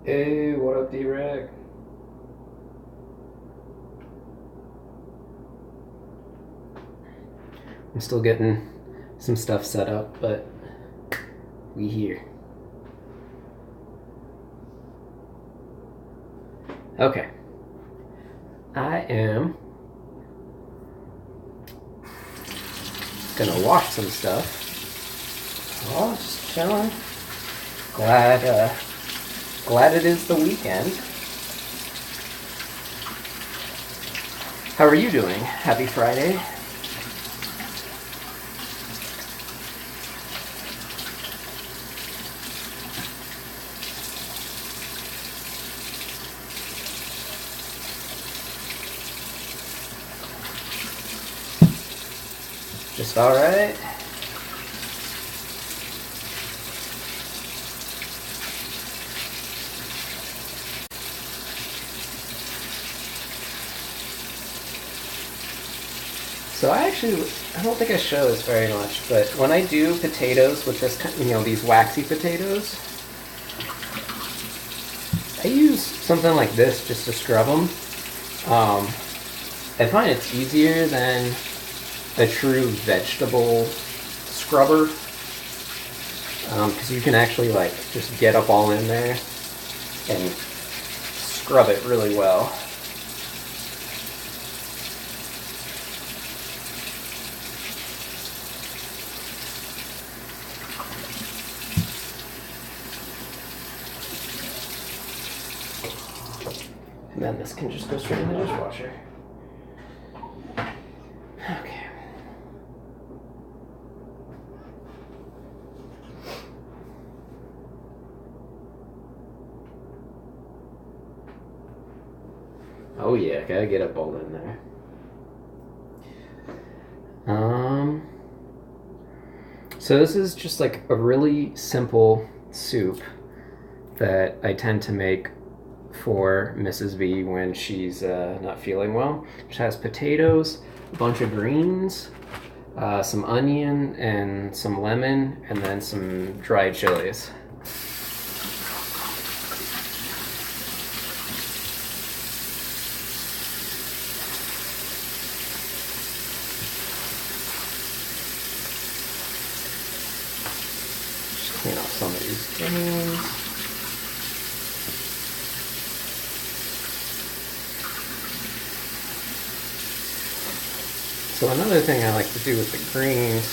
Hey, what up, D-Rag? I'm still getting some stuff set up, but we here. Okay. I am gonna wash some stuff. Oh, just chilling. Glad it is the weekend. How are you doing? Happy Friday. Just all right. So I don't think I show this very much, but when I do potatoes with this, these waxy potatoes, I use something like this just to scrub them. I find it's easier than a true vegetable scrubber, because you can actually just get up all in there and scrub it really well. And then this can just go straight in the dishwasher. Okay. Oh yeah, gotta get up all in there. So this is just like a really simple soup that I tend to make for Mrs. V when she's not feeling well. It has potatoes, a bunch of greens, some onion and some lemon, and then some dried chilies. Just clean off some of these greens. So another thing I like to do with the greens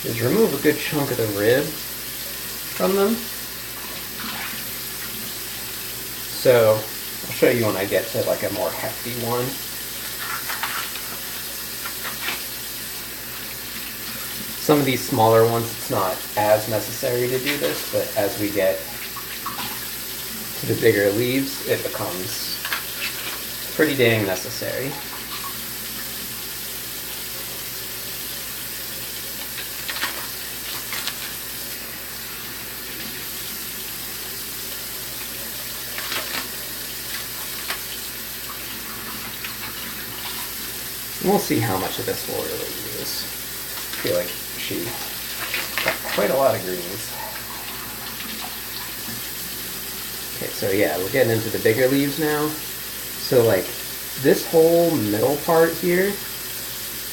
is remove a good chunk of the rib from them. So I'll show you when I get to like a more hefty one. Some of these smaller ones, it's not as necessary to do this, but as we get to the bigger leaves, it becomes pretty dang necessary. We'll see how much of this we'll really use. I feel like she got quite a lot of greens. Okay, so yeah, we're getting into the bigger leaves now. So like this whole middle part here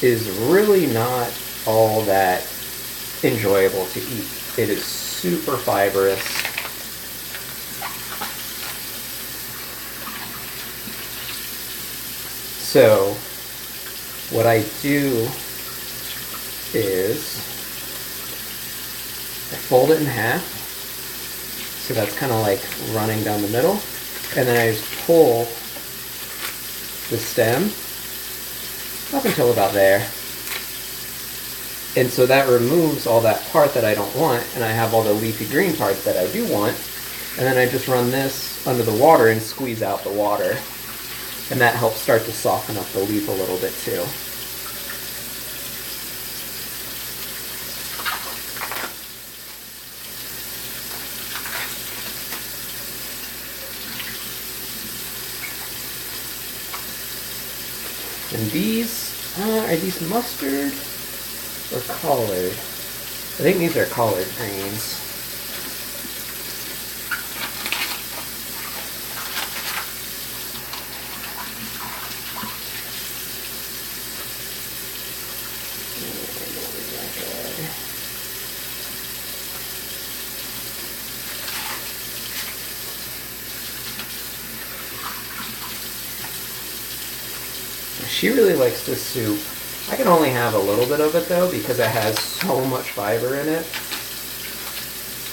is really not all that enjoyable to eat. It is super fibrous. So what I do is I fold it in half, so that's kind of like running down the middle, and then I just pull the stem up until about there, and so that removes all that part that I don't want, and I have all the leafy green parts that I do want, and then I just run this under the water and squeeze out the water. And that helps start to soften up the leaf a little bit too. And these, are these mustard or collard? I think these are collard greens. She really likes this soup. I can only have a little bit of it though because it has so much fiber in it.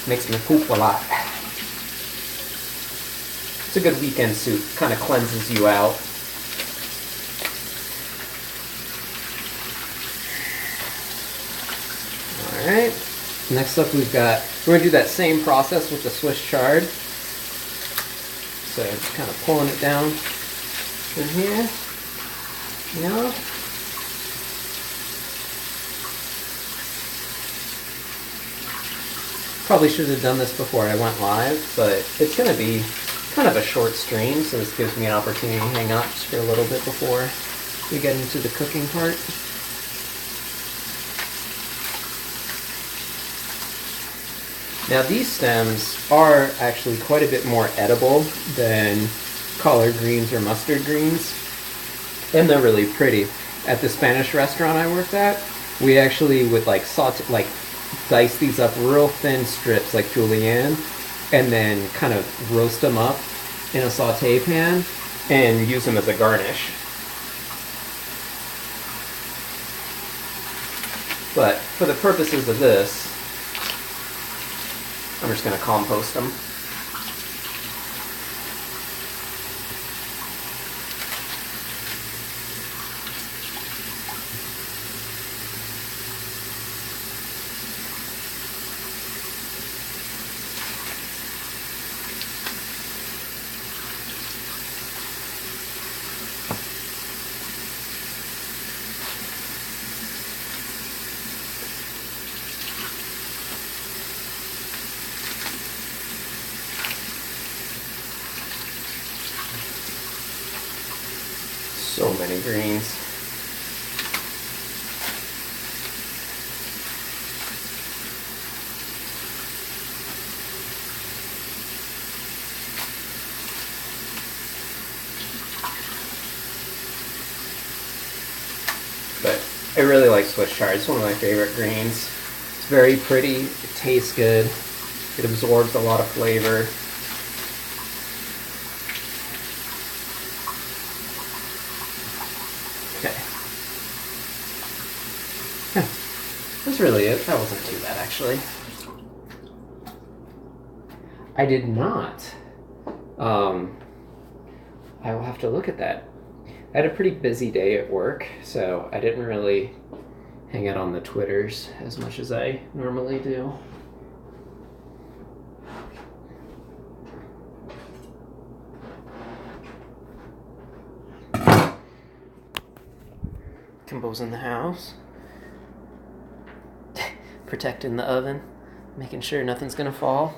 Makes me poop a lot. It's a good weekend soup. Kind of cleanses you out. Alright. Next up we're going to do that same process with the Swiss chard. So just kind of pulling it down in here. You know? Probably should have done this before I went live, but it's going to be kind of a short stream, so this gives me an opportunity to hang out just for a little bit before we get into the cooking part. Now these stems are actually quite a bit more edible than collard greens or mustard greens, and they're really pretty. At the Spanish restaurant I worked at, we actually would dice these up real thin strips like julienne, and then kind of roast them up in a saute pan and use them as a garnish. But for the purposes of this, I'm just going to compost them. So many greens. But I really like Swiss chard. It's one of my favorite greens. It's very pretty, it tastes good, it absorbs a lot of flavor. Okay. That's really it. That wasn't too bad, actually. I did not. I will have to look at that. I had a pretty busy day at work, so I didn't really hang out on the Twitters as much as I normally do. Composing the house. Protecting the oven. Making sure nothing's gonna fall.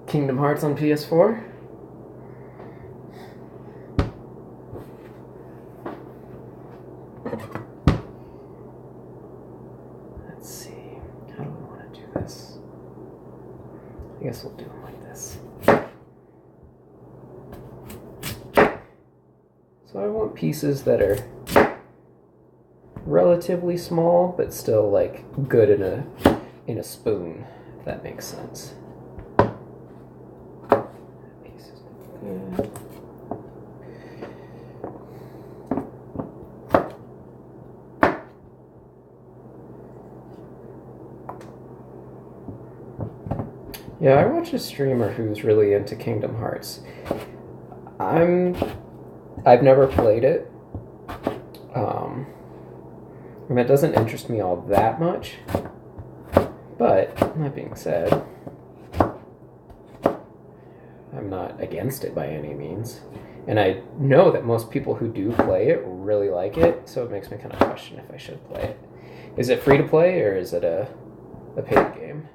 Kingdom Hearts on PS4. Let's see. How do we want to do this? I guess we'll do it like this. So I want pieces that are relatively small, but still like good in a spoon, if that makes sense. Yeah, I watch a streamer who's really into Kingdom Hearts. I've never played it. It doesn't interest me all that much. But, that being said, I'm not against it by any means. And I know that most people who do play it really like it, so it makes me kind of question if I should play it. Is it free to play, or is it a paid game?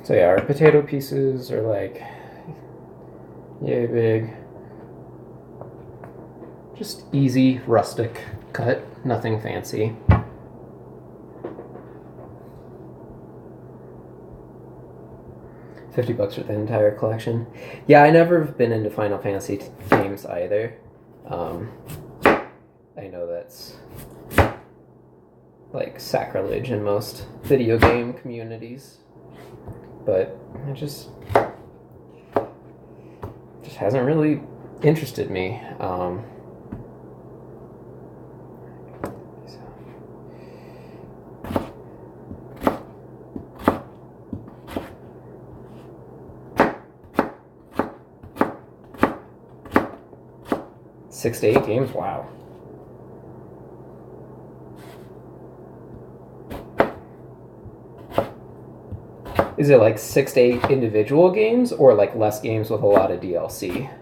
So yeah, our potato pieces are like yay big. Just easy, rustic cut, nothing fancy. $50 for the entire collection. Yeah, I never have been into Final Fantasy games either. I know that's like sacrilege in most video game communities, but it just hasn't really interested me. Six to 8 games? Wow. Is it like 6 to 8 individual games or like less games with a lot of DLC?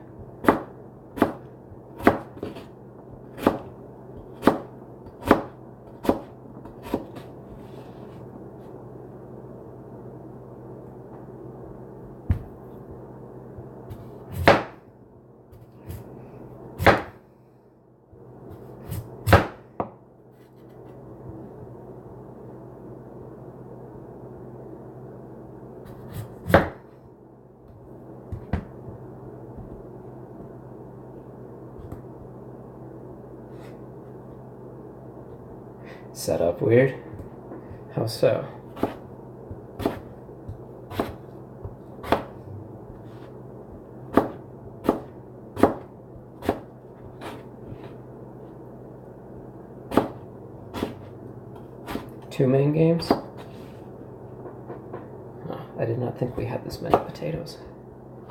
Set up weird. How so? Two main games? Oh, I did not think we had this many potatoes.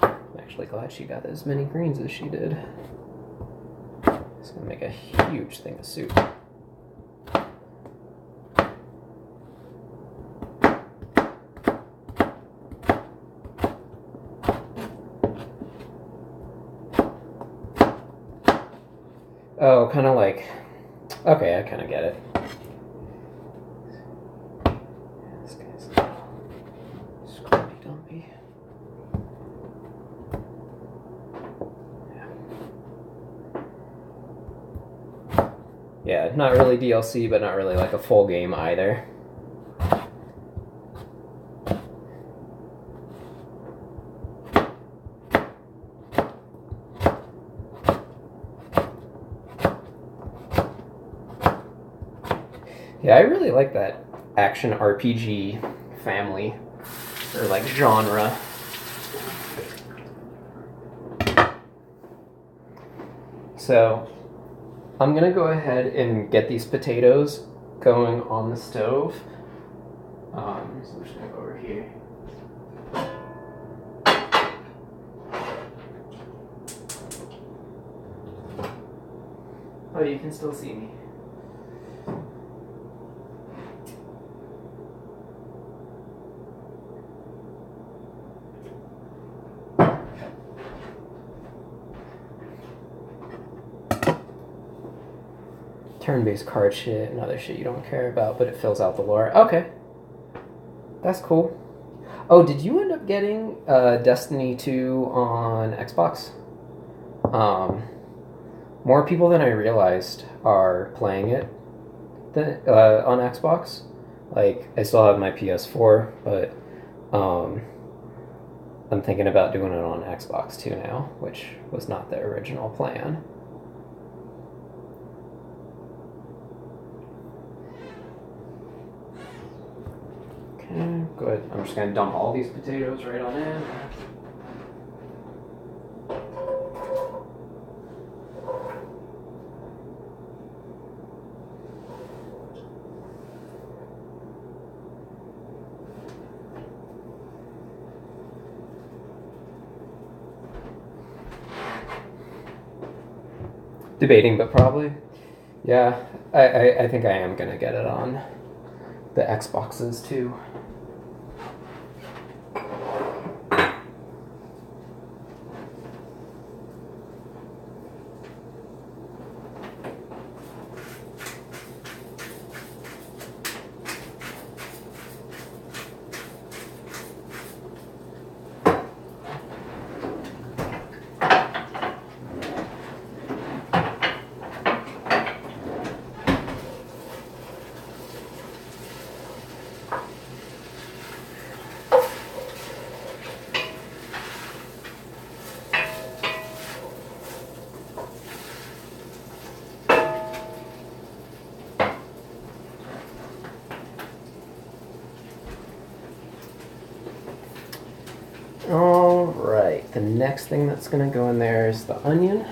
I'm actually glad she got as many greens as she did. It's gonna make a huge thing of soup. Oh, kind of like... Okay, I kind of get it. This guy's a little scrumpy dumpy. Yeah, not really DLC, but not really like a full game either. Yeah, I really like that action RPG family, or like genre. So, I'm gonna go ahead and get these potatoes going on the stove. So I'm just gonna go over here. Oh, you can still see me. Turn-based card shit and other shit you don't care about, but it fills out the lore. Okay. That's cool. Oh, did you end up getting Destiny 2 on Xbox? More people than I realized are playing it on Xbox. Like, I still have my PS4, but I'm thinking about doing it on Xbox too now, which was not the original plan. Okay, good. I'm just going to dump all these potatoes right on in. Debating, but probably. Yeah, I think I am going to get it on the Xboxes too. All right, the next thing that's gonna go in there is the onion.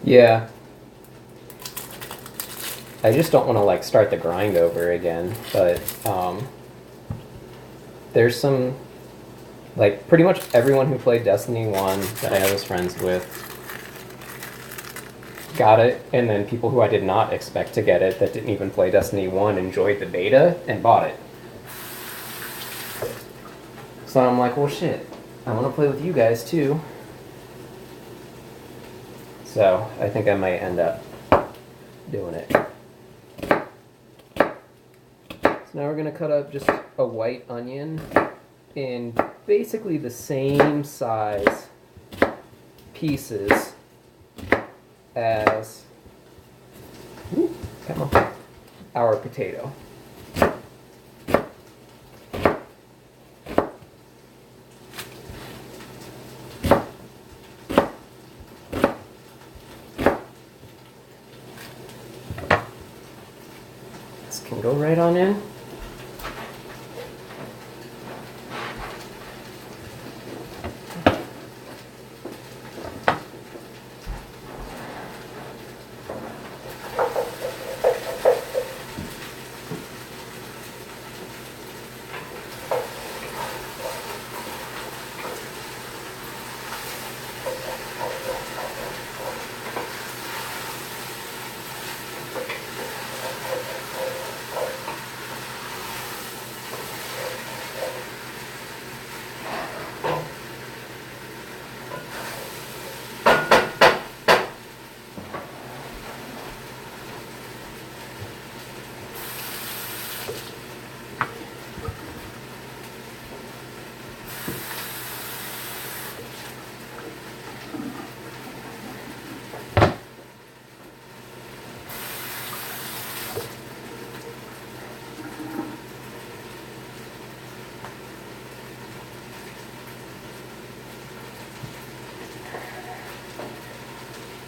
Yeah. I just don't want to like start the grind over again, but there's some, like, pretty much everyone who played Destiny 1 that I was friends with got it, and then people who I did not expect to get it that didn't even play Destiny 1 enjoyed the beta and bought it. So I'm like, well shit, I want to play with you guys too. So I think I might end up doing it. So now we're going to cut up just a white onion in basically the same size pieces as our potato. This can go right on in.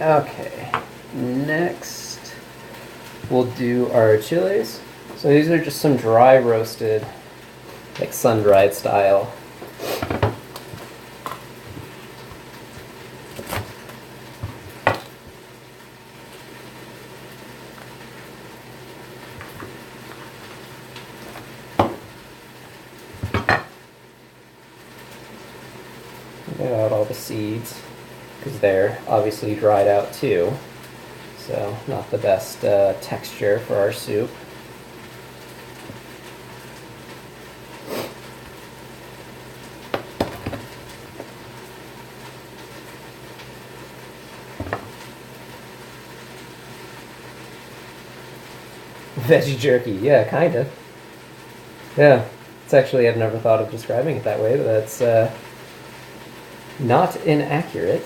Okay, next we'll do our chiles. So these are just some dry roasted, like sun-dried style. Get out all the seeds, because they're obviously dried out too, so not the best texture for our soup. Veggie jerky, yeah, kind of. Yeah, it's actually, I've never thought of describing it that way, but that's not inaccurate.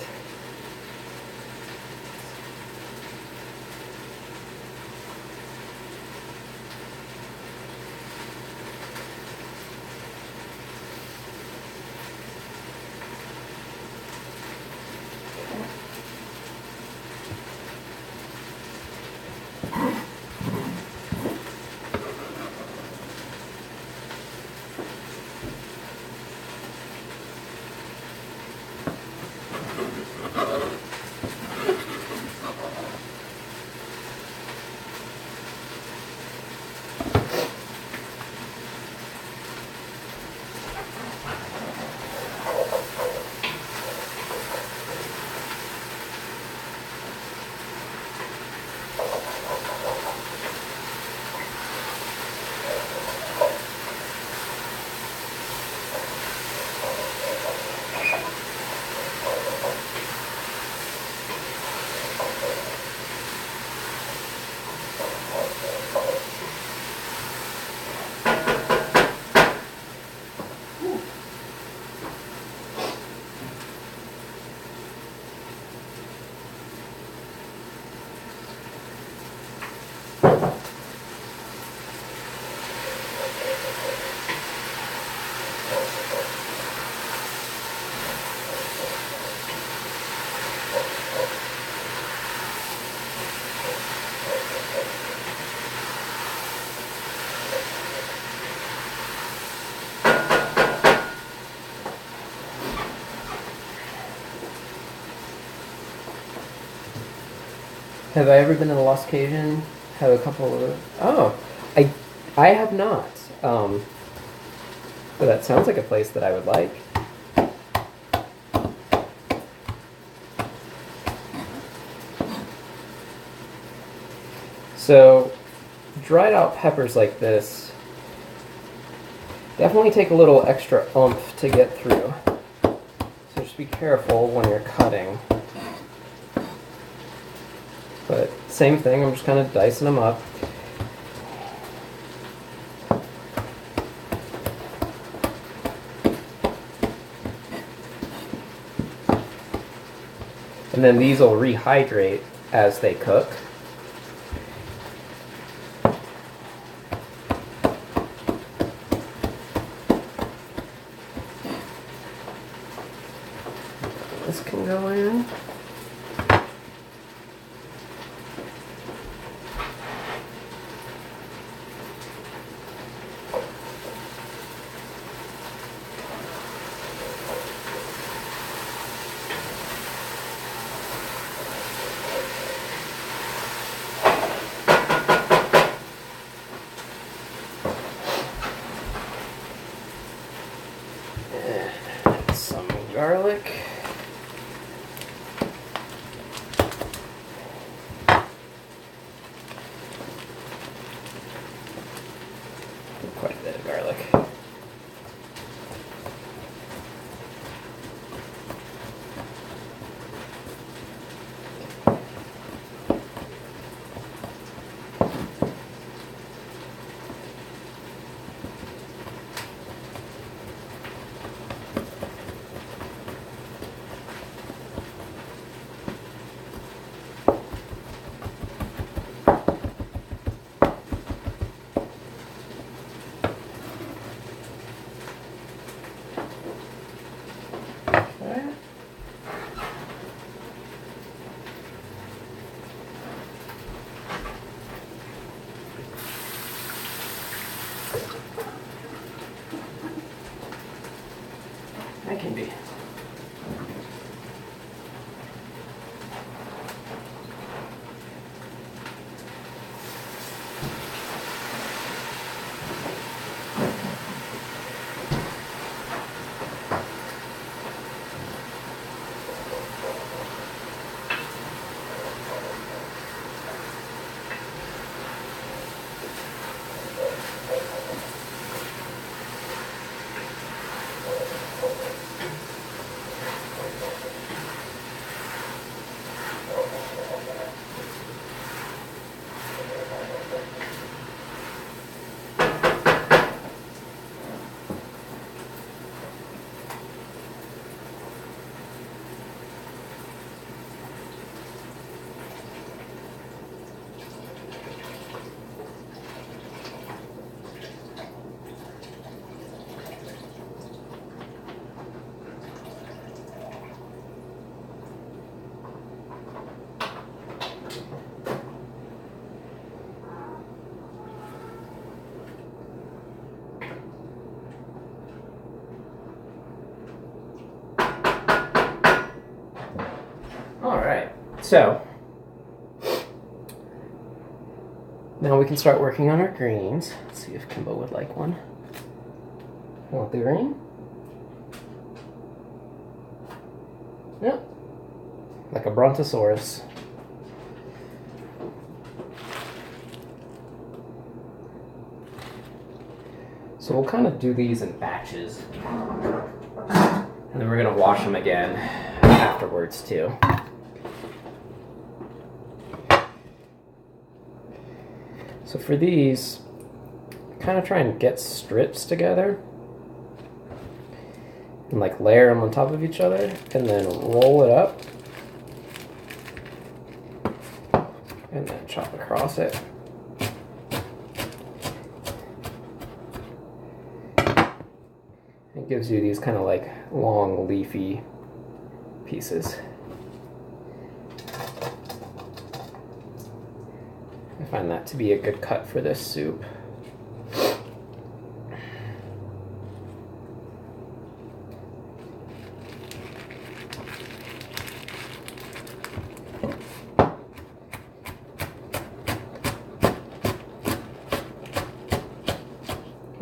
Have I ever been to the Lost Cajun? Have a couple of... Oh, I have not. But that sounds like a place that I would like. So, dried out peppers like this definitely take a little extra oomph to get through. So just be careful when you're cutting. But same thing, I'm just kind of dicing them up. And then these will rehydrate as they cook. This can go in. Some garlic. Quite a bit of garlic. That can be. Alright, so now we can start working on our greens. Let's see if Kimbo would like one. You want the green? Yep. Like a brontosaurus. So we'll kind of do these in batches. And then we're going to wash them again afterwards too. So for these, kind of try and get strips together and like layer them on top of each other and then roll it up and then chop across it. It gives you these kind of like long leafy pieces. I find that to be a good cut for this soup.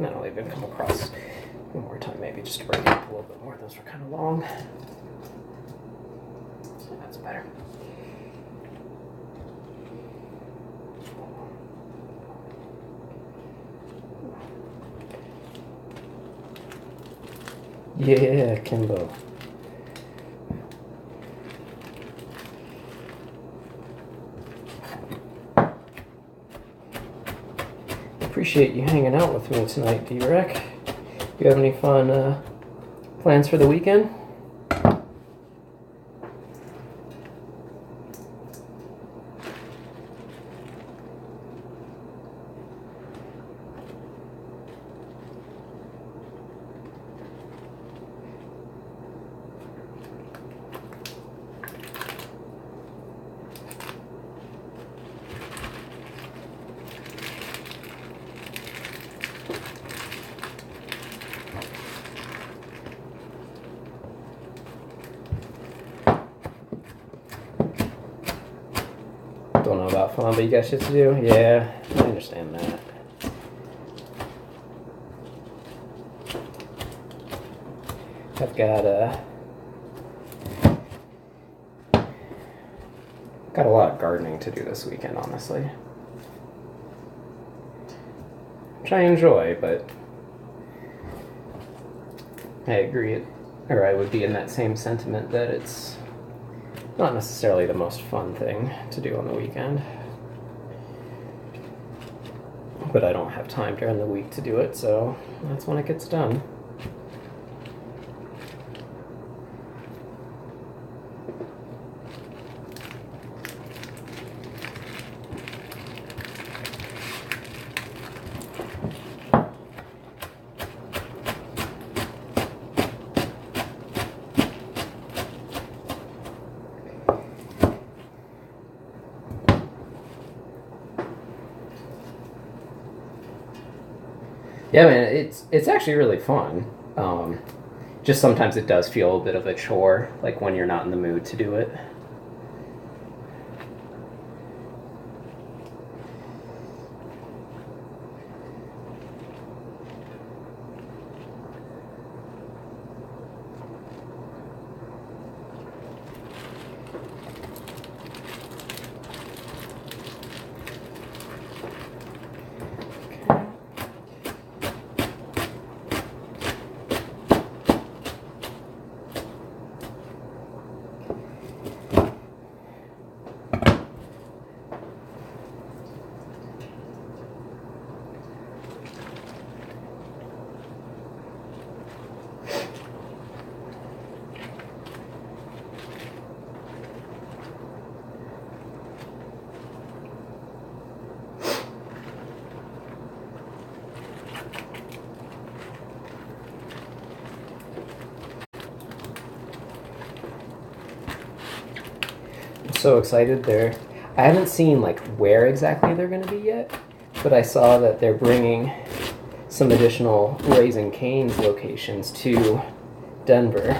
then I'll even come across one more time, maybe just to break it up a little bit more. Those were kind of long. So that's better. Yeah, Kimbo. Appreciate you hanging out with me tonight, D-Rec. You have any fun plans for the weekend? Don't know about fun, but you got shit to do? Yeah, I understand that. I've got a lot of gardening to do this weekend, honestly. Which I enjoy, but I agree, or I would be in that same sentiment that it's not necessarily the most fun thing to do on the weekend. But I don't have time during the week to do it, so that's when it gets done. Yeah, man, it's actually really fun. Just sometimes it does feel a bit of a chore, like when you're not in the mood to do it. So excited I haven't seen like where exactly they're going to be yet, but I saw that they're bringing some additional Raising Cane's locations to Denver,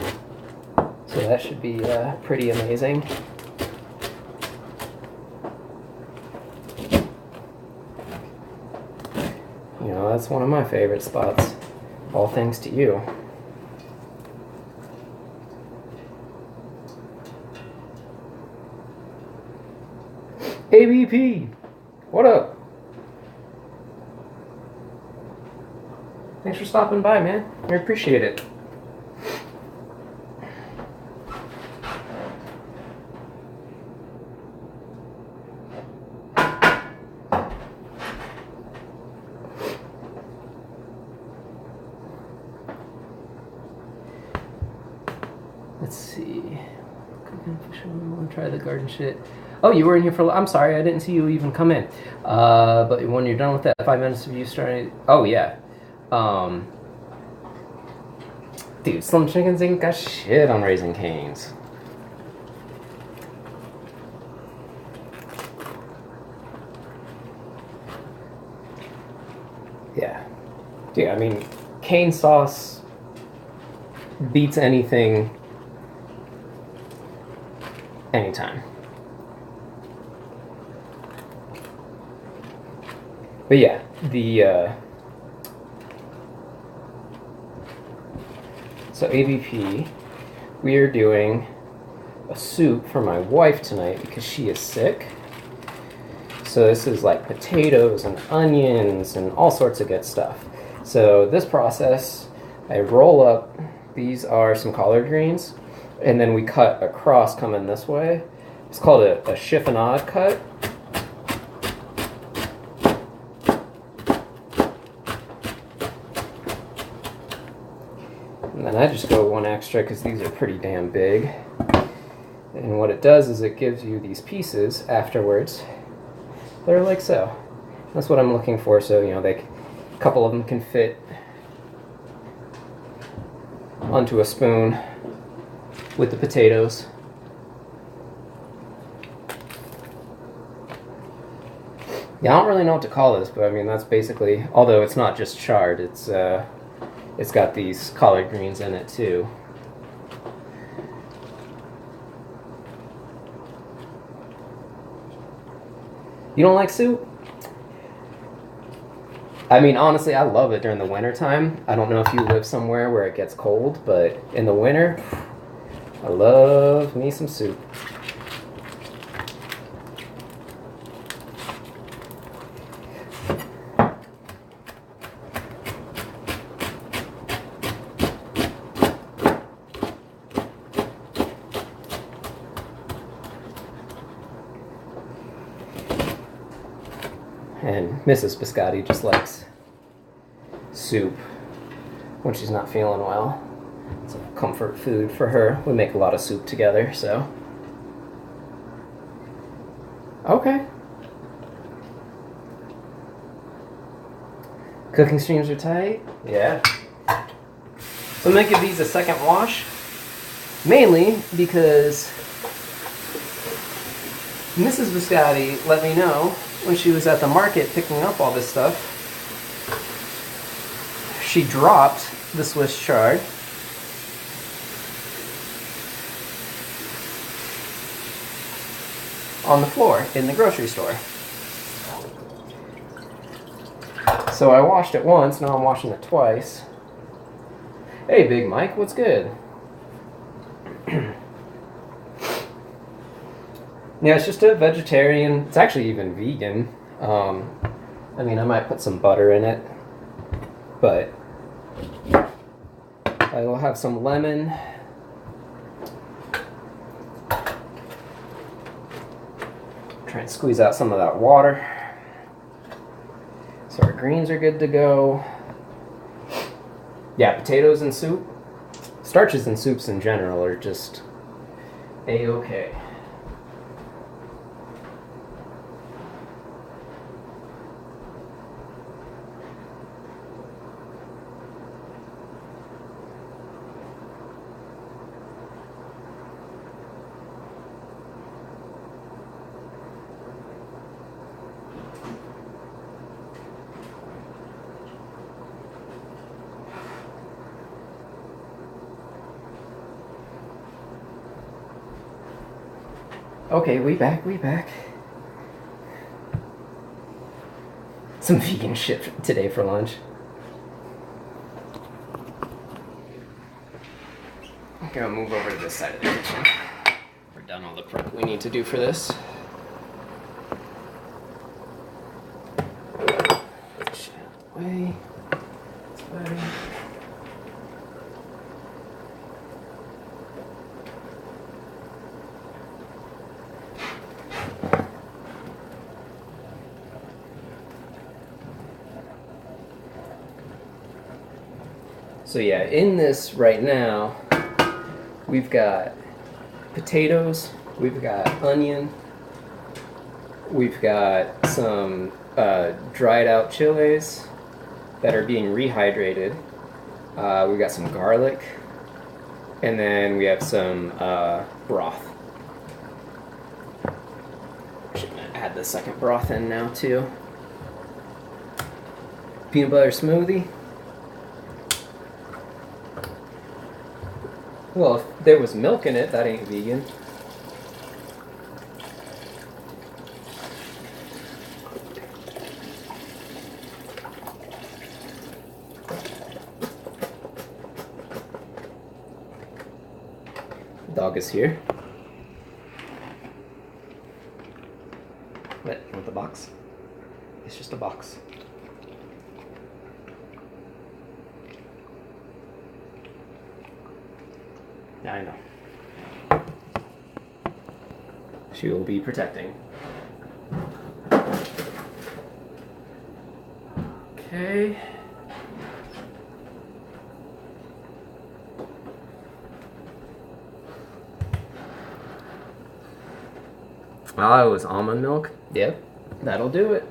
so that should be pretty amazing. You know, that's one of my favorite spots, all thanks to you. ABP, what up? Thanks for stopping by, man. I appreciate it. Let's see. I want to try the garden shit. Oh, you were in here for... I'm sorry, I didn't see you even come in. But when you're done with that 5 minutes of you starting... Oh, yeah. Dude, Slim Chickens ain't got shit on Raising Cane's. Yeah. Dude, I mean, cane sauce beats anything anytime. But yeah, So AVP, we are doing a soup for my wife tonight because she is sick. So this is like potatoes and onions and all sorts of good stuff. So this process, I roll up, these are some collard greens, and then we cut across coming this way. It's called a chiffonade cut. And then I just go one extra because these are pretty damn big. And what it does is it gives you these pieces afterwards. They're like so. That's what I'm looking for. So, you know, a couple of them can fit onto a spoon with the potatoes. Yeah, I don't really know what to call this, but I mean, that's basically, although it's not just chard, it's got these collard greens in it too. You don't like soup? I mean, honestly, I love it during the winter time. I don't know if you live somewhere where it gets cold, but in the winter, I love me some soup. And Mrs. Biscotti just likes soup when she's not feeling well. It's a comfort food for her. We make a lot of soup together, so. Okay. Cooking streams are tight? Yeah. So I'm gonna give these a second wash. Mainly because Mrs. Biscotti let me know when she was at the market picking up all this stuff, she dropped the Swiss chard. On the floor in the grocery store. So I washed it once, now I'm washing it twice. Hey, Big Mike, what's good? Yeah, it's just a vegetarian. It's actually even vegan. I mean, I might put some butter in it, but I will have some lemon. Try and squeeze out some of that water. So our greens are good to go. Yeah, potatoes and soup. Starches and soups in general are just A-okay. Okay, we back. Some vegan shit today for lunch. I'm gonna move over to this side of the kitchen. We're done all the prep we need to do for this. Push it out the way. That's better. So yeah, in this right now, we've got potatoes, we've got onion, we've got some dried out chiles that are being rehydrated. We've got some garlic, and then we have some broth. Actually, I'm gonna add the second broth in now too. Peanut butter smoothie. Well, if there was milk in it, that ain't vegan. Dog is here. What? You want the box? It's just a box. Yeah, I know. She will be protecting. Okay. Oh, it was almond milk? Yep, that'll do it.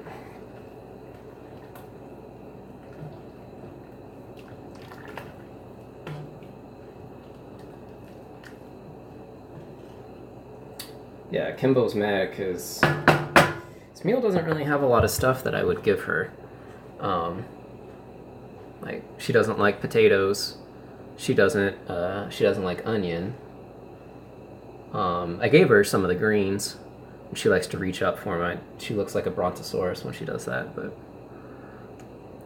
Yeah, Kimbo's mad because this meal doesn't really have a lot of stuff that I would give her. Like, she doesn't like potatoes. She doesn't like onion. I gave her some of the greens. She likes to reach up for them. She looks like a brontosaurus when she does that, but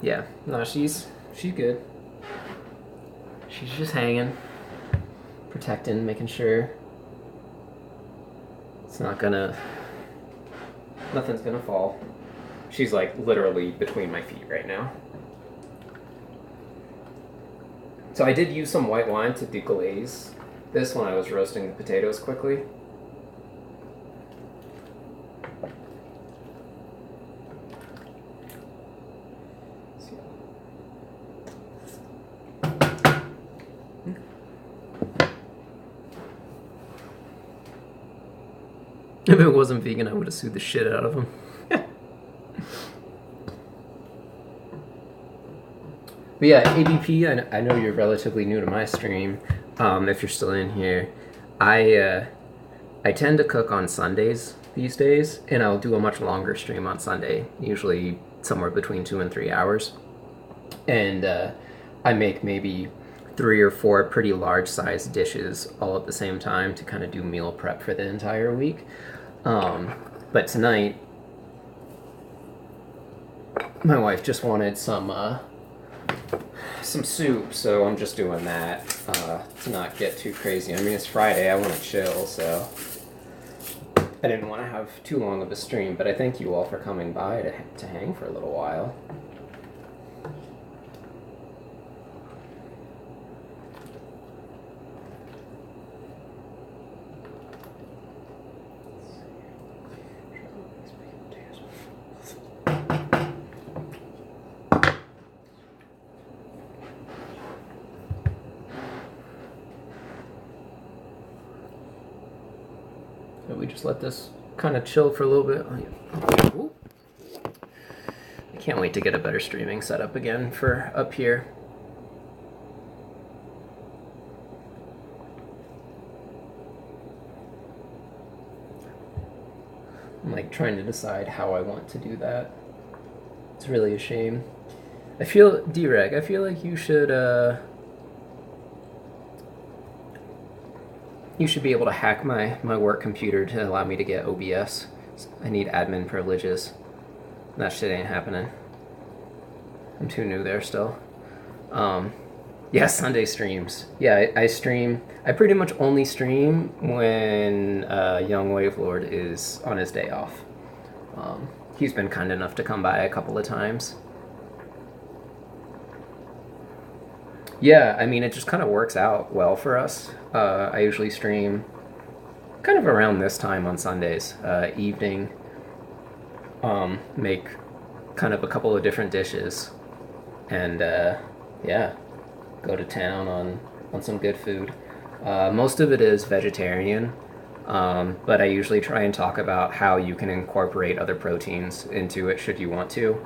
yeah, no, she's good. She's just hanging, protecting, making sure it's nothing's gonna fall. She's like literally between my feet right now. So I did use some white wine to deglaze this when I was roasting the potatoes quickly. If it wasn't vegan, I would have sued the shit out of him. But yeah, ABP, I know you're relatively new to my stream. If you're still in here, I tend to cook on Sundays these days, and I'll do a much longer stream on Sunday, usually somewhere between 2 and 3 hours. And I make maybe 3 or 4 pretty large-sized dishes all at the same time to kind of do meal prep for the entire week. But tonight, my wife just wanted some soup, so I'm just doing that to not get too crazy. I mean, it's Friday, I want to chill, so I didn't want to have too long of a stream, but I thank you all for coming by to hang for a little while. We just let this kind of chill for a little bit. Ooh. I can't wait to get a better streaming setup again for up here. I'm like trying to decide how I want to do that. It's really a shame. I feel, D-Reg, I feel like you should be able to hack my work computer to allow me to get OBS. I need admin privileges. That shit ain't happening. I'm too new there still. Yeah, Sunday streams. Yeah, I stream. I pretty much only stream when Young Wavelord is on his day off. He's been kind enough to come by a couple of times. Yeah, I mean, it just kind of works out well for us. I usually stream kind of around this time on Sundays, evening, make kind of a couple of different dishes, and yeah, go to town on some good food. Most of it is vegetarian, but I usually try and talk about how you can incorporate other proteins into it should you want to.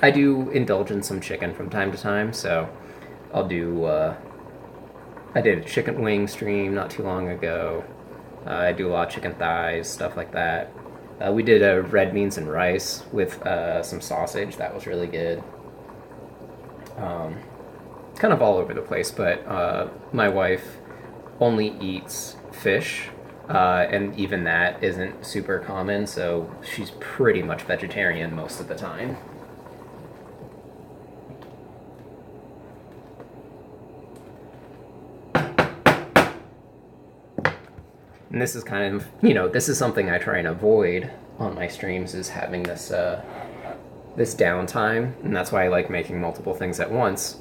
I do indulge in some chicken from time to time, so I'll do, I did a chicken wing stream not too long ago. I do a lot of chicken thighs, stuff like that. We did a red beans and rice with some sausage. That was really good. Kind of all over the place, but my wife only eats fish, and even that isn't super common, so she's pretty much vegetarian most of the time. And this is kind of, this is something I try and avoid on my streams, is having this downtime, and that's why I like making multiple things at once.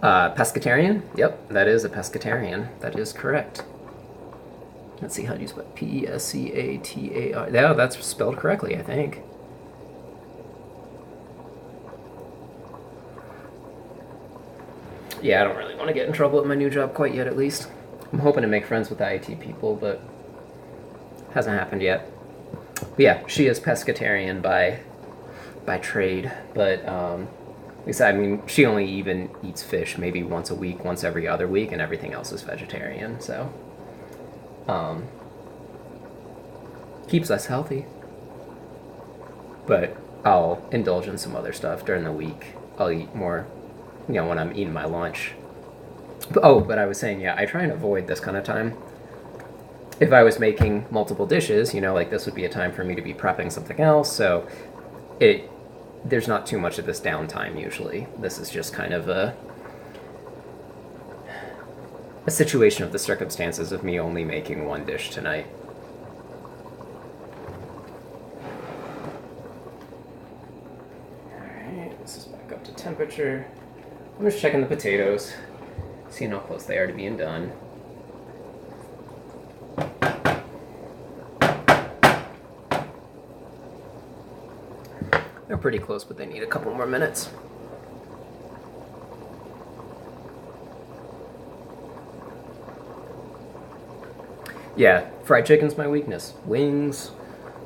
Pescatarian? Yep, that is a pescatarian. That is correct. Let's see, how do you spell Pescatar? Yeah, that's spelled correctly, I think. Yeah, I don't really want to get in trouble at my new job quite yet, at least. I'm hoping to make friends with the IT people, but hasn't happened yet. But yeah, she is pescatarian by trade, but I mean, she only even eats fish maybe once a week, once every other week, and everything else is vegetarian, so keeps us healthy. But I'll indulge in some other stuff during the week. I'll eat more, when I'm eating my lunch. But I was saying, yeah, I try and avoid this kind of time. If I was making multiple dishes, like this would be a time for me to be prepping something else, so there's not too much of this downtime usually. This is just kind of a situation of the circumstances of me only making one dish tonight. Alright, this is back up to temperature. I'm just checking the potatoes, seeing how close they are to being done. They're pretty close, but they need a couple more minutes. Yeah, fried chicken's my weakness. Wings,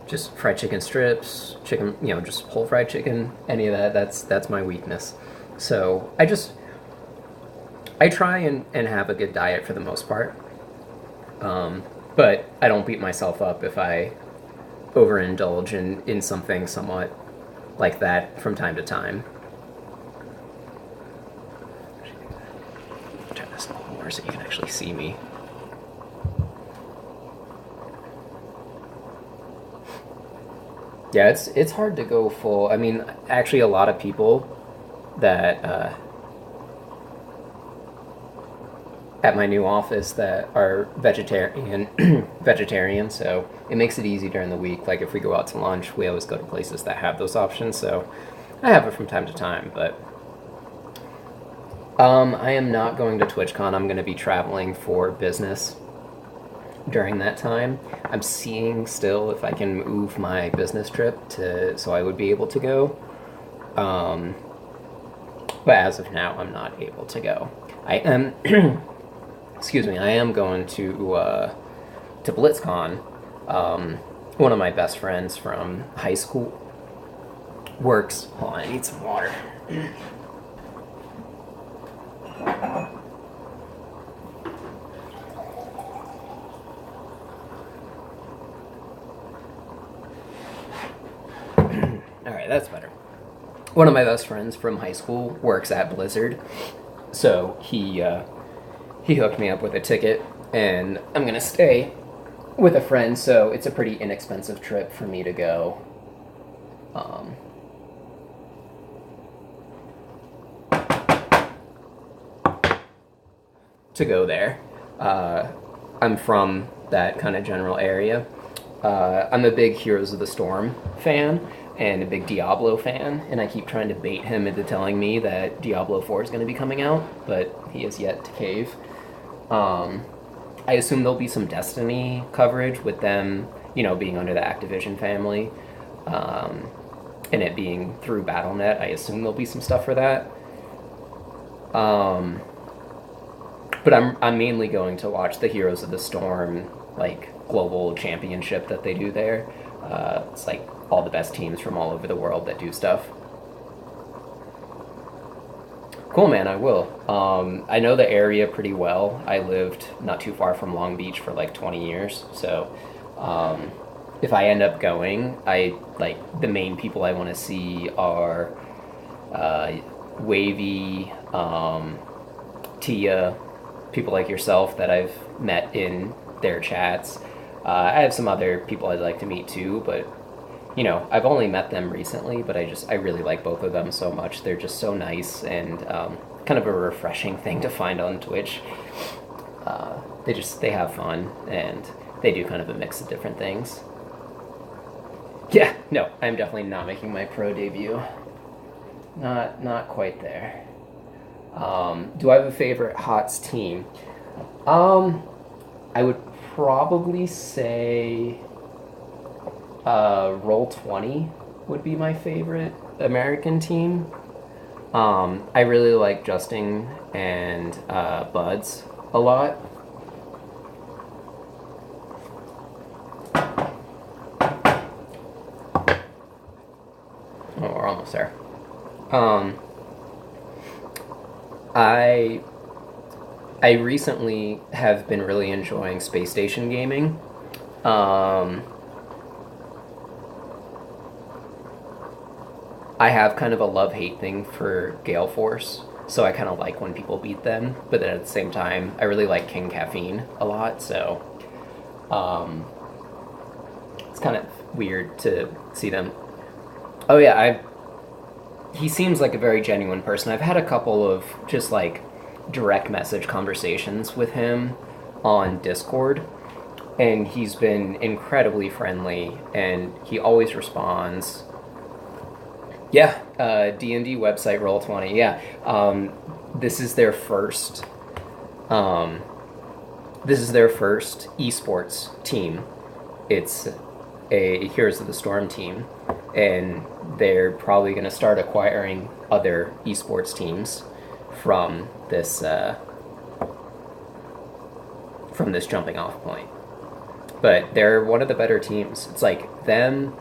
just fried chicken strips, chicken, just whole fried chicken, any of that, that's my weakness. So I try and have a good diet for the most part. But I don't beat myself up if I overindulge in something somewhat like that from time to time. Turn this a little more so you can actually see me. Yeah, it's hard to go full. I mean, actually, a lot of people that at my new office that are vegetarian, so it makes it easy during the week. Like if we go out to lunch, we always go to places that have those options, so I have it from time to time. But I am not going to TwitchCon. I'm going to be traveling for business during that time. I'm seeing still if I can move my business trip so I would be able to go. But as of now, I'm not able to go. I am excuse me, I am going to BlitzCon. One of my best friends from high school works. Hold on, I need some water. Alright, that's better. One of my best friends from high school works at Blizzard, so he hooked me up with a ticket, and I'm gonna stay with a friend, so it's a pretty inexpensive trip for me to go. There. I'm from that kind of general area. I'm a big Heroes of the Storm fan and a big Diablo fan, and I keep trying to bait him into telling me that Diablo 4 is going to be coming out, but he has yet to cave. I assume there'll be some Destiny coverage with them, being under the Activision family, and it being through Battle.net. I assume there'll be some stuff for that. But I'm mainly going to watch the Heroes of the Storm, global championship that they do there. It's all the best teams from all over the world that do stuff. Cool, man, I will. I know the area pretty well. I lived not too far from Long Beach for 20 years, so if I end up going, the main people I want to see are Wavy, Tia, people like yourself that I've met in their chats. I have some other people I'd like to meet too, but I've only met them recently, but I really like both of them so much. They're just so nice and kind of a refreshing thing to find on Twitch. they have fun, and they do kind of a mix of different things. Yeah, no, I'm definitely not making my pro debut. Not quite there. Do I have a favorite HOTS team? I would probably say Roll20 would be my favorite American team. I really like Justin and Buds a lot. Oh, we're almost there. I recently have been really enjoying Space Station gaming. I have kind of a love-hate thing for Gale Force, so I kind of like when people beat them, but then at the same time, I really like King Caffeine a lot, so it's kind of weird to see them. Oh yeah, he seems like a very genuine person. I've had a couple of just like direct message conversations with him on Discord, and he's been incredibly friendly, and he always responds. Yeah, D&D website Roll20. Yeah, this is their first. This is their first esports team. It's a Heroes of the Storm team, and they're probably going to start acquiring other esports teams from this jumping off point. But they're one of the better teams. It's like them,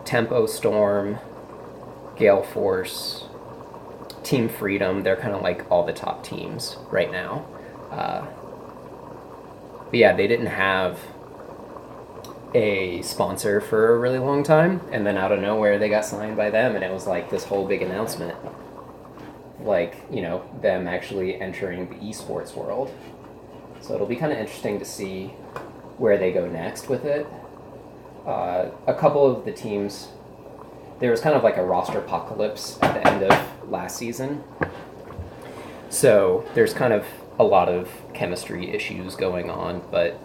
Tempo Storm, Gale Force, Team Freedom. They're kind of like all the top teams right now. But yeah, they didn't have a sponsor for a really long time, and then out of nowhere they got signed by them, and it was like this whole big announcement, like, you know, them actually entering the esports world. So it'll be kind of interesting to see where they go next with it. A couple of the teams, there was kind of like a roster apocalypse at the end of last season, so there's kind of a lot of chemistry issues going on, but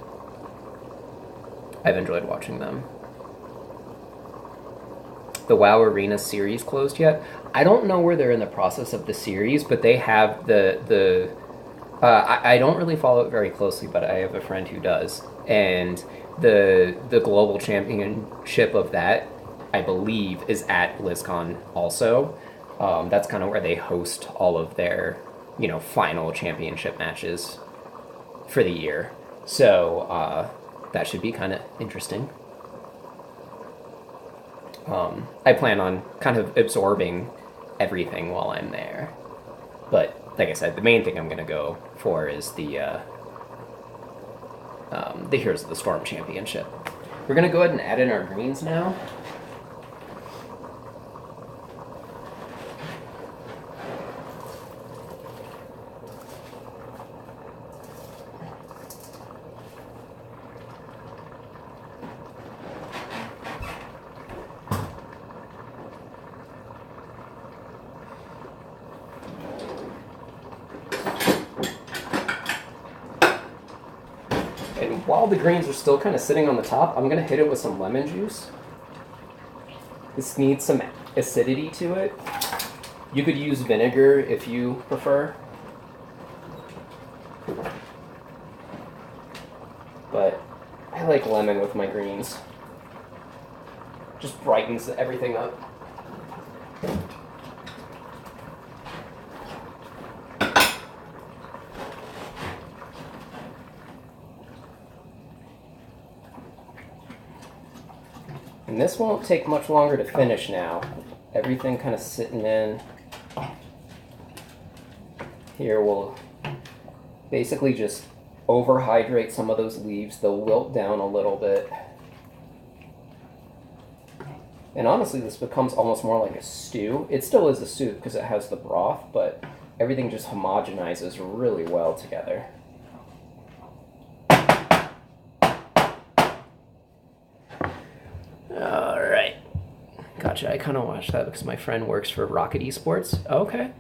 I've enjoyed watching them. The WoW Arena series closed yet? I don't know where they're in the process of the series, but they have I don't really follow it very closely, but I have a friend who does, and the global championship of that, I believe, is at BlizzCon also. That's kind of where they host all of their, you know, final championship matches for the year. So that should be kind of interesting. I plan on kind of absorbing everything while I'm there. But like I said, the main thing I'm going to go for is the Heroes of the Storm Championship. We're going to go ahead and add in our greens now. And while the greens are still kind of sitting on the top, I'm going to hit it with some lemon juice. This needs some acidity to it. You could use vinegar if you prefer. But I like lemon with my greens. Just brightens everything up. And this won't take much longer to finish now. Everything kind of sitting in. Here we'll basically just overhydrate some of those leaves. They'll wilt down a little bit. And honestly, this becomes almost more like a stew. It still is a soup because it has the broth, but everything just homogenizes really well together. Alright. Gotcha. I kind of watched that because my friend works for Rocket Esports. Okay.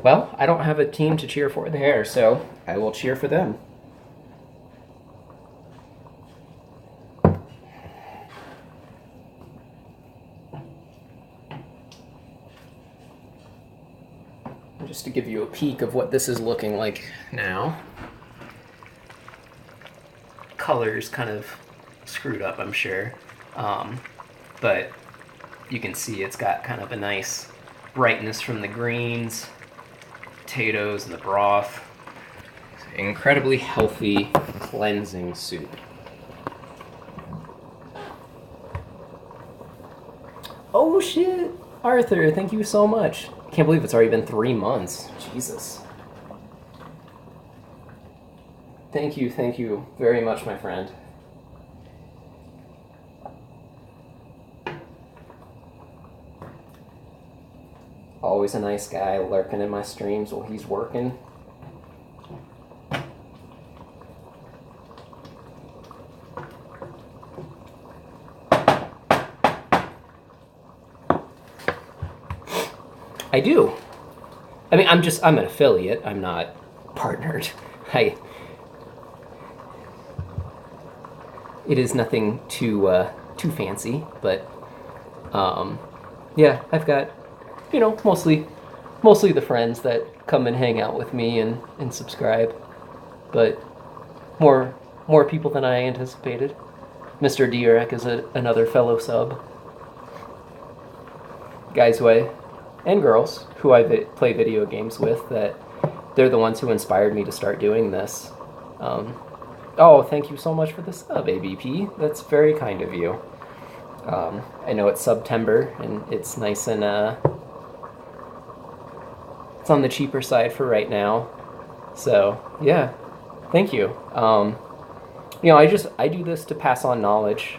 Well, I don't have a team to cheer for there, so I will cheer for them. Just to give you a peek of what this is looking like now. Color's kind of screwed up, I'm sure. But you can see it's got kind of a nice brightness from the greens, potatoes, and the broth. Incredibly healthy, cleansing soup. Oh shit! Arthur, thank you so much. I can't believe it's already been 3 months. Jesus. Thank you very much, my friend. Always a nice guy lurking in my streams while he's working. I do. I mean, I'm an affiliate. I'm not partnered. It is nothing too fancy, but yeah, I've got, mostly the friends that come and hang out with me and subscribe, but more people than I anticipated. Mr. Diurek is another fellow sub. Guys and girls who I play video games with, that they're the ones who inspired me to start doing this. Oh, thank you so much for the sub, ABP. That's very kind of you. I know it's September, and it's nice and, it's on the cheaper side for right now. So, yeah, thank you. I do this to pass on knowledge.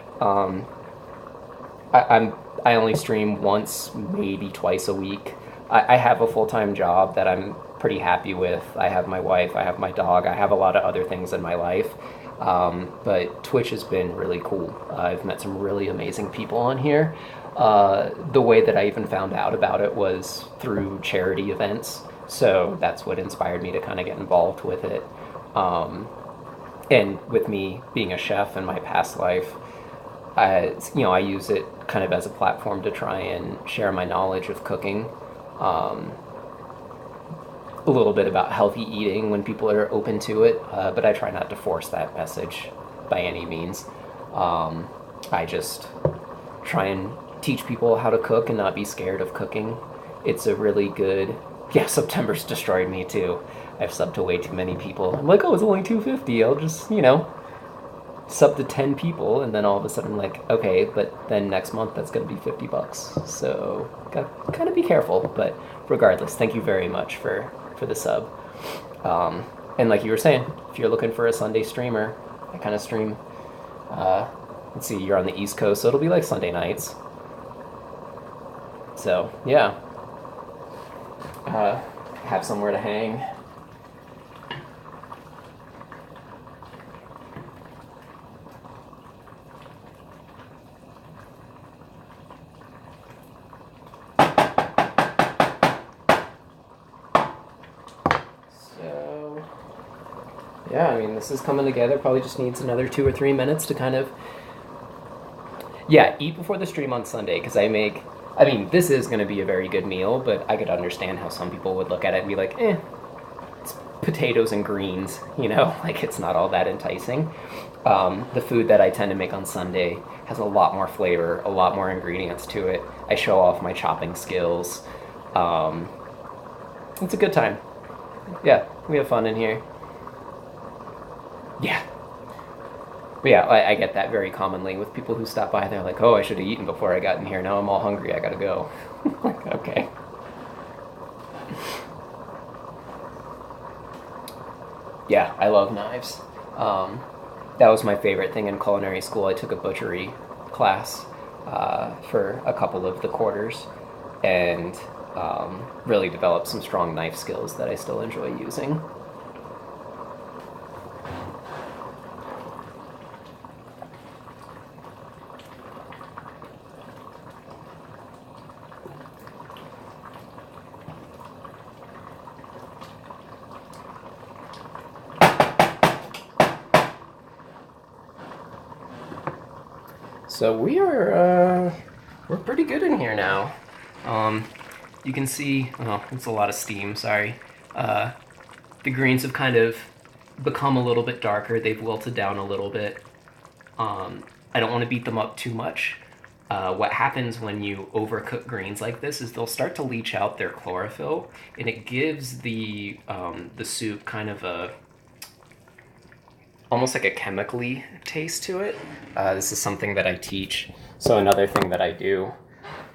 I only stream once, maybe twice a week. I have a full-time job that I'm pretty happy with. I have my wife, I have my dog, I have a lot of other things in my life. But Twitch has been really cool. I've met some really amazing people on here. The way that I even found out about it was through charity events. So that's what inspired me to kind of get involved with it. And with me being a chef in my past life, I use it kind of as a platform to try and share my knowledge of cooking. A little bit about healthy eating when people are open to it, but I try not to force that message by any means. I just try and teach people how to cook and not be scared of cooking. It's a really good... Yeah, September's destroyed me too. I've subbed to way too many people. I'm like, oh, it's only $2.50. I'll just, sub to 10 people, and then all of a sudden I'm like, okay, but then next month that's going to be $50. So gotta kind of be careful, but regardless, thank you very much for the sub. And like you were saying, if you're looking for a Sunday streamer, I kind of stream, let's see, you're on the East Coast, so it'll be like Sunday nights. So yeah, have somewhere to hang. Yeah, I mean, this is coming together. Probably just needs another 2 or 3 minutes to kind of... Yeah, eat before the stream on Sunday, because this is going to be a very good meal, but I could understand how some people would look at it and be like, it's potatoes and greens, like it's not all that enticing. The food that I tend to make on Sunday has a lot more flavor, a lot more ingredients to it. I show off my chopping skills. It's a good time. Yeah, we have fun in here. Yeah. But yeah, I get that very commonly with people who stop by. They're like, oh, I should have eaten before I got in here. Now I'm all hungry. I gotta go. Like, okay. Yeah, I love knives. That was my favorite thing in culinary school. I took a butchery class for a couple of the quarters and really developed some strong knife skills that I still enjoy using. So we're pretty good in here now. you can see, oh, it's a lot of steam, sorry. Uh, the greens have kind of become a little bit darker. They've wilted down a little bit. I don't want to beat them up too much. What happens when you overcook greens like this is they'll start to leach out their chlorophyll, and it gives the soup kind of a almost like a chemically taste to it. This is something that I teach. So another thing that I do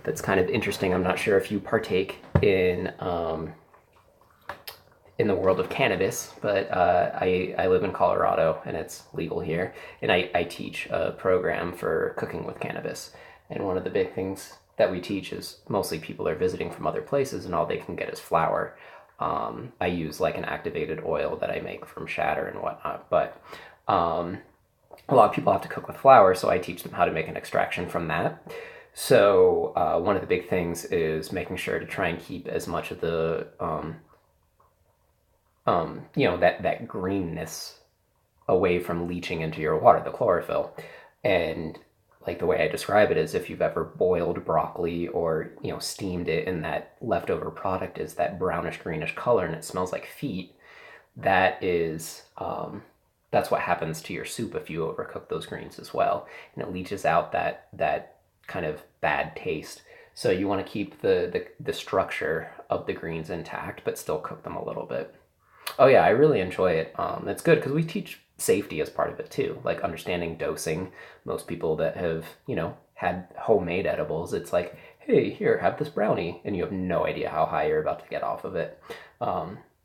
that's kind of interesting. I'm not sure if you partake in the world of cannabis, but I live in Colorado and it's legal here, and I teach a program for cooking with cannabis. And one of the big things that we teach is mostly people are visiting from other places and all they can get is flour. I use like an activated oil that I make from shatter and whatnot, but a lot of people have to cook with flour, so I teach them how to make an extraction from that. So one of the big things is making sure to try and keep as much of the that greenness away from leaching into your water, the chlorophyll. And like the way I describe it is if you've ever boiled broccoli or steamed it and that leftover product is that brownish greenish color and it smells like feet, that is that's what happens to your soup if you overcook those greens as well, and it leaches out that kind of bad taste. So you want to keep the structure of the greens intact but still cook them a little bit. Oh yeah, I really enjoy it. It's good because we teach safety as part of it too, like understanding dosing. Most people that have, had homemade edibles, it's like, hey, here, have this brownie, and you have no idea how high you're about to get off of it.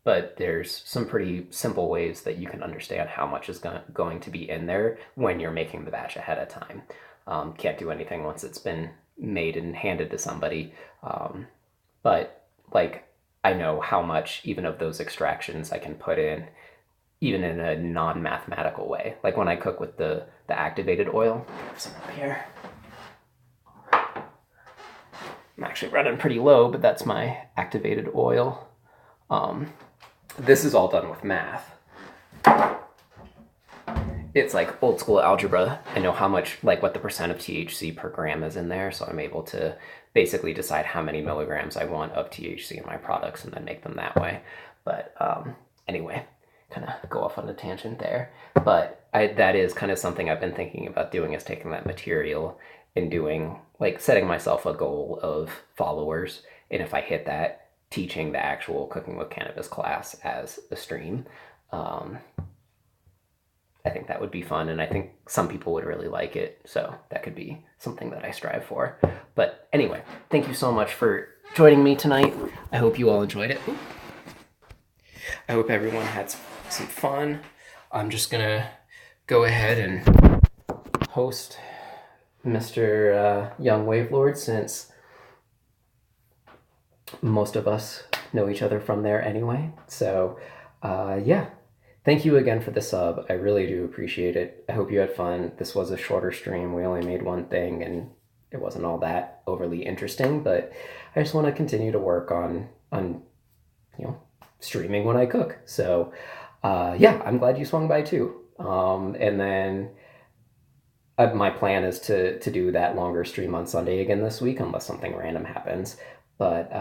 But there's some pretty simple ways that you can understand how much is going to be in there when you're making the batch ahead of time. Can't do anything once it's been made and handed to somebody. But like I know how much even of those extractions I can put in, even in a non-mathematical way. Like when I cook with the activated oil. There's some up here. I'm actually running pretty low, but that's my activated oil. This is all done with math. It's like old school algebra. I know how much, like what the percent of THC per gram is in there, so I'm able to basically decide how many milligrams I want of THC in my products and then make them that way. But anyway, kind of go off on a tangent there. But that is kind of something I've been thinking about doing, is taking that material and doing, like setting myself a goal of followers. And if I hit that, teaching the actual cooking with cannabis class as a stream. I think that would be fun, and I think some people would really like it, so that could be something that I strive for. But anyway, thank you so much for joining me tonight. I hope you all enjoyed it. I hope everyone had some fun. I'm just gonna go ahead and host Mr. Young Wave Lord, since most of us know each other from there anyway. So yeah. Thank you again for the sub. I really do appreciate it. I hope you had fun. This was a shorter stream. We only made one thing and it wasn't all that overly interesting, but I just want to continue to work on streaming when I cook. So yeah, I'm glad you swung by too. And then my plan is to do that longer stream on Sunday again this week, unless something random happens. But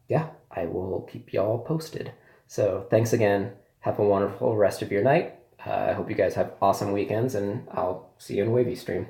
yeah, I will keep y'all posted. So thanks again. Have a wonderful rest of your night. I hope you guys have awesome weekends, and I'll see you in Wavy Stream.